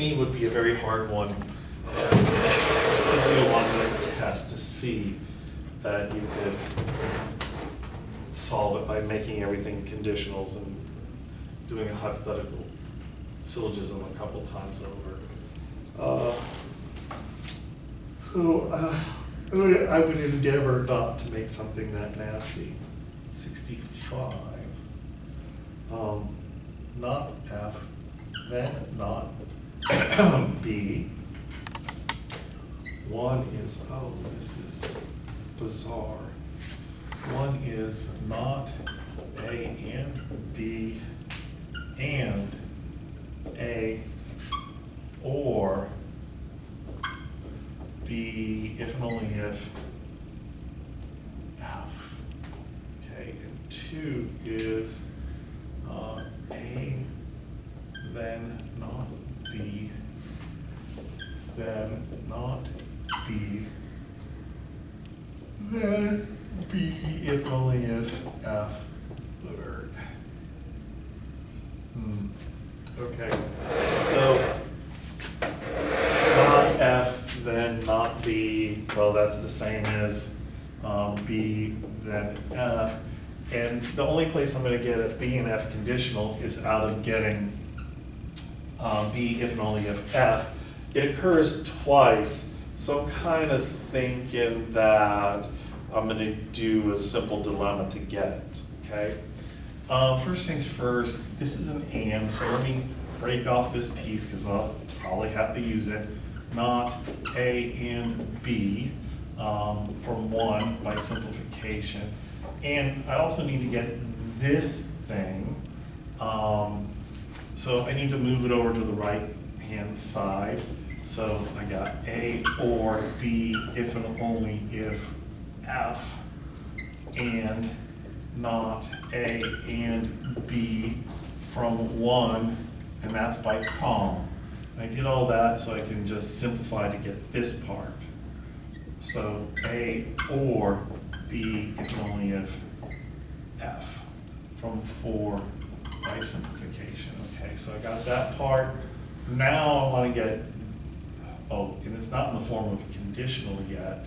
me would be a very hard one to do on the test, to see that you could solve it by making everything conditionals and doing a hypothetical syllogism a couple times over. I would endeavor not to make something that nasty. 65. Not F, then not B. One is, oh, this is bizarre. One is not A and B and A or B if and only if F. Okay, and two is A, then not B, then not B, then B if and only if F. Okay, so not F, then not B, well, that's the same as B, then F. And the only place I'm going to get a B and F conditional is out of getting B if and only if F. It occurs twice, so I'm kind of thinking that I'm going to do a simple dilemma to get it, okay? First things first, this is an and, so let me break off this piece because I'll probably have to use it. Not A and B from one by simplification. And I also need to get this thing, so I need to move it over to the right-hand side. So I got A or B if and only if F, and not A and B from one, and that's by com. I did all that so I can just simplify to get this part. So A or B if and only if F from 4 by simplification. Okay, so I got that part. Now I want to get, oh, and it's not in the form of a conditional yet.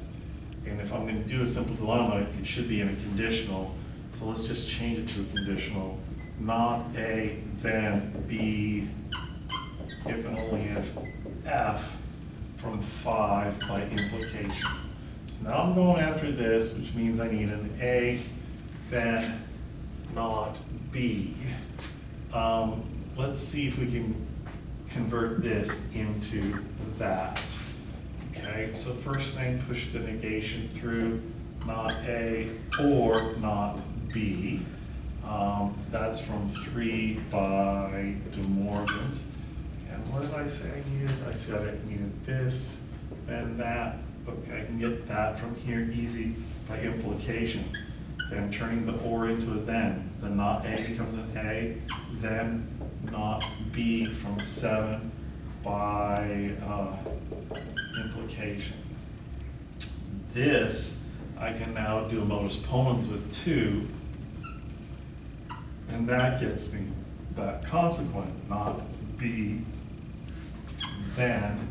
And if I'm going to do a simple dilemma, it should be in a conditional. So let's just change it to a conditional. Not A, then B, if and only if F from 5 by implication. So now I'm going after this, which means I need an A, then not B. Let's see if we can convert this into that. Okay, so first thing, push the negation through, not A or not B. That's from 3 by De Morgan's. And what did I say I needed? I said I needed this, then that. Okay, I can get that from here easy by implication. Then turning the or into a then. The not A becomes an A, then not B from 7 by implication. This, I can now do a modus ponens with 2, and that gets me that consequent, not B, then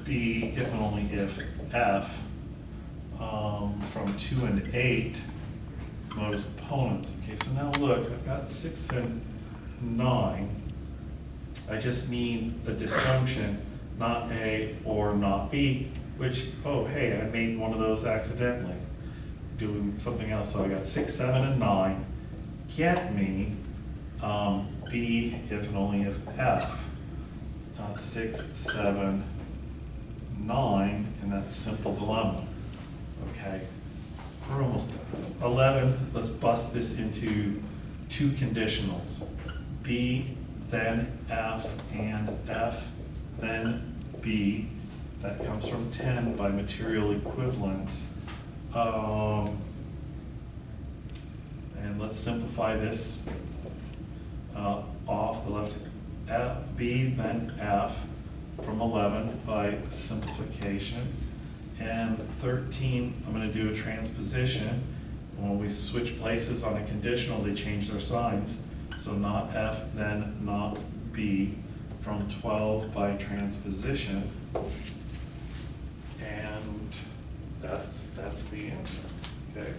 B if and only if F from 2 and 8 modus ponens. Okay, so now look, I've got 6 and 9. I just need a disjunction, not A or not B, which, oh hey, I made one of those accidentally, doing something else. So I got 6, 7, and 9. Get me B if and only if F. 6, 7, 9, and that's simple dilemma. Okay, we're almost done. 11, let's bust this into 2 conditionals. B, then F, and F, then B. That comes from 10 by material equivalence. And let's simplify this off the left. B, then F from 11 by simplification. And 13, I'm going to do a transposition. And when we switch places on a conditional, they change their signs. So not F, then not B. from 12 by transposition. And that's the answer, okay?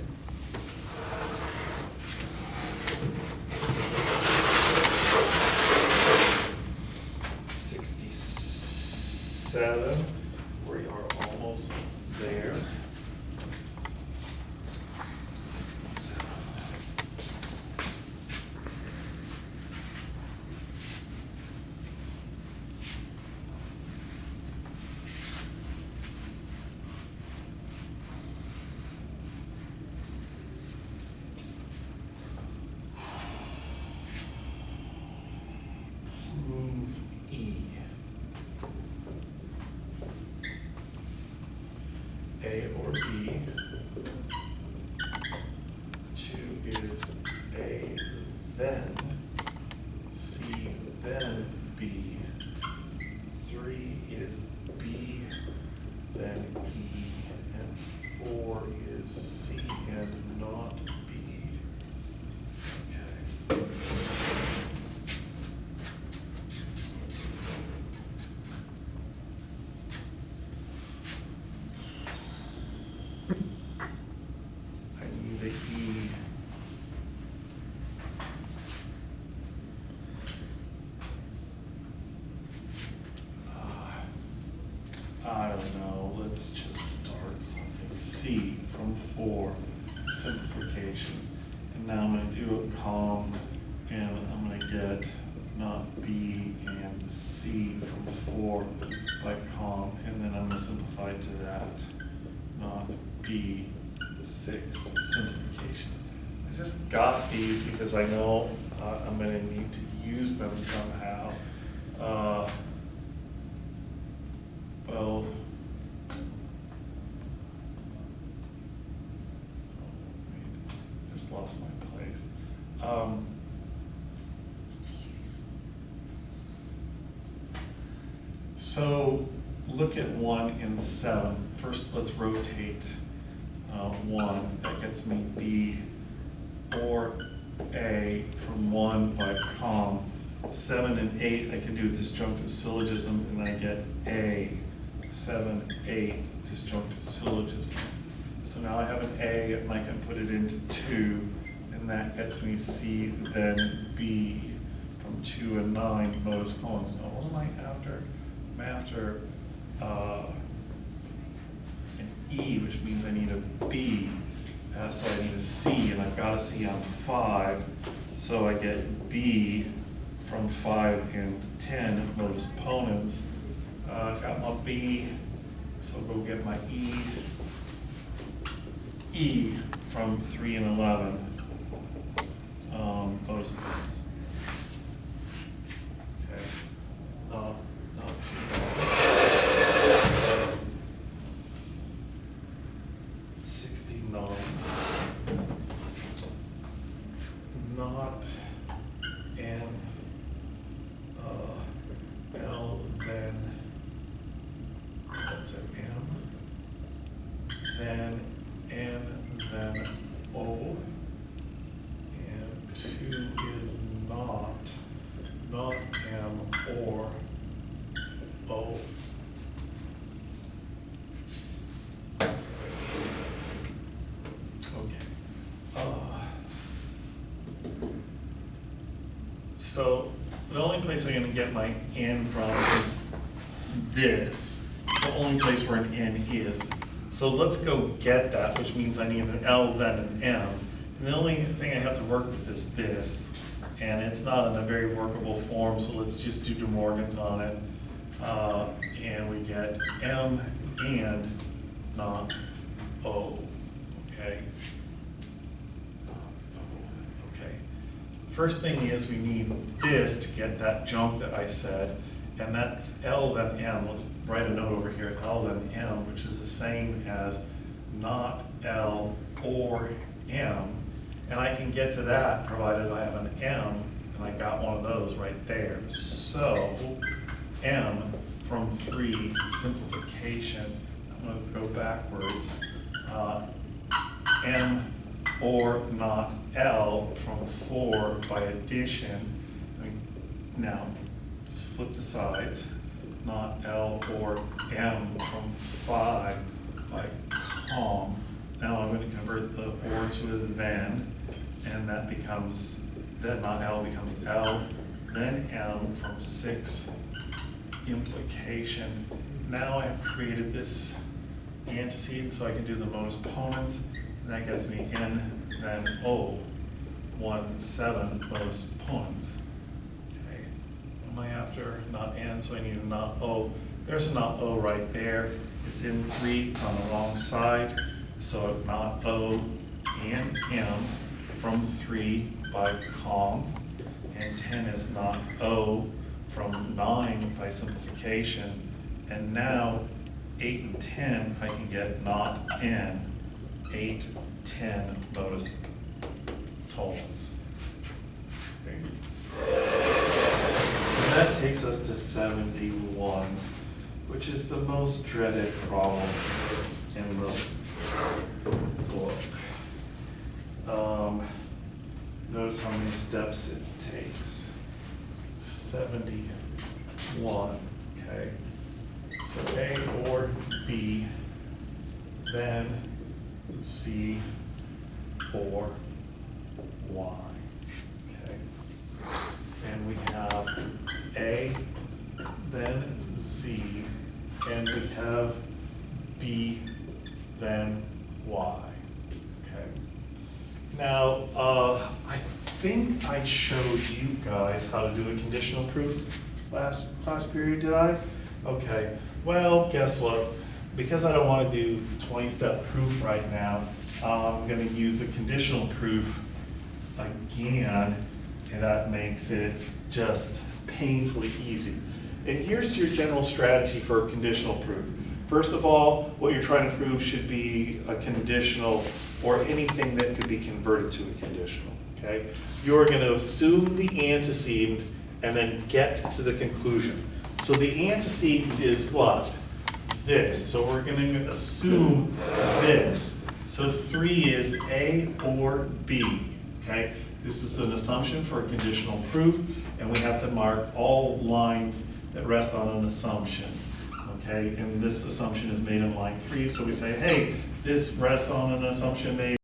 '67, we are almost there. 67. Move E. A or B. 2 is A, then C, then B. 3 is B, then E, and 4 is C and not B. Okay. I need the E. I don't know, let's just start something. C from 4, simplification. And now I'm gonna do a com, and I'm gonna get not B and C from 4 by com, and then I'm gonna simplify to that, not B, 6, simplification. I just got these because I know I'm gonna need to use them somehow. Well, just lost my place. So look at 1 and 7. First, let's rotate 1. That gets me B or A from 1 by com. 7 and 8, I can do a disjunctive syllogism, and I get A. 7, 8, disjunctive syllogism. So now I have an A, and I can put it into 2, and that gets me C, then B, from 2 and 9, modus ponens. Now what am I after? I'm after an E, which means I need a B, so I need a C, and I've got a C on 5, so I get B from 5 and 10, modus ponens. Got my B, so I'll go get my E. E from 3 and 11, modus ponens. Okay, not too bad. 69, not N, L, then, that's an M, then N, then O, and 2 is not M or O. Okay. So the only place I'm going to get my N from is this. It's the only place where an N is. So let's go get that, which means I need an L, then an M. And the only thing I have to work with is this. And it's not in a very workable form, so let's just do De Morgan's on it. And we get M and not O, okay? Okay. First thing is we need this to get that jump that I said, and that's L then M. Let's write a note over here, L then M, which is the same as not L or M. And I can get to that provided I have an M, and I got one of those right there. So M from 3, simplification. I'm going to go backwards. M or not L from 4 by addition. Now, flip the sides, not L or M from 5 by com. Now I'm going to convert the or to a then, and that becomes, then not L becomes L, then M from 6 implication. Now I've created this antecedent so I can do the most ponens, and that gets me N then O, 1, 7 most ponens. Okay, what am I after? Not N, so I need a not O. There's a not O right there. It's in 3, it's on the wrong side, so not O and M from 3 by com, and 10 is not O from 9 by simplification, and now 8 and 10 I can get not N, 8, 10 modus tollens. Okay. And that takes us to 71, which is the most dreaded problem in the book. Notice how many steps it takes. 71, okay? So A or B, then Z or Y, okay? And we have A, then Z, and we have B, then Y, okay? Now, I think I showed you guys how to do a conditional proof last class period, did I? Okay, well, guess what? Because I don't want to do 20-step proof right now, I'm going to use a conditional proof again, and that makes it just painfully easy. And here's your general strategy for a conditional proof. First of all, what you're trying to prove should be a conditional or anything that could be converted to a conditional, okay? You're going to assume the antecedent and then get to the conclusion. So the antecedent is what? This. So we're going to assume this. So 3 is A or B, okay? This is an assumption for a conditional proof, and we have to mark all lines that rest on an assumption, okay? And this assumption is made in line 3, so we say, hey, this rests on an assumption made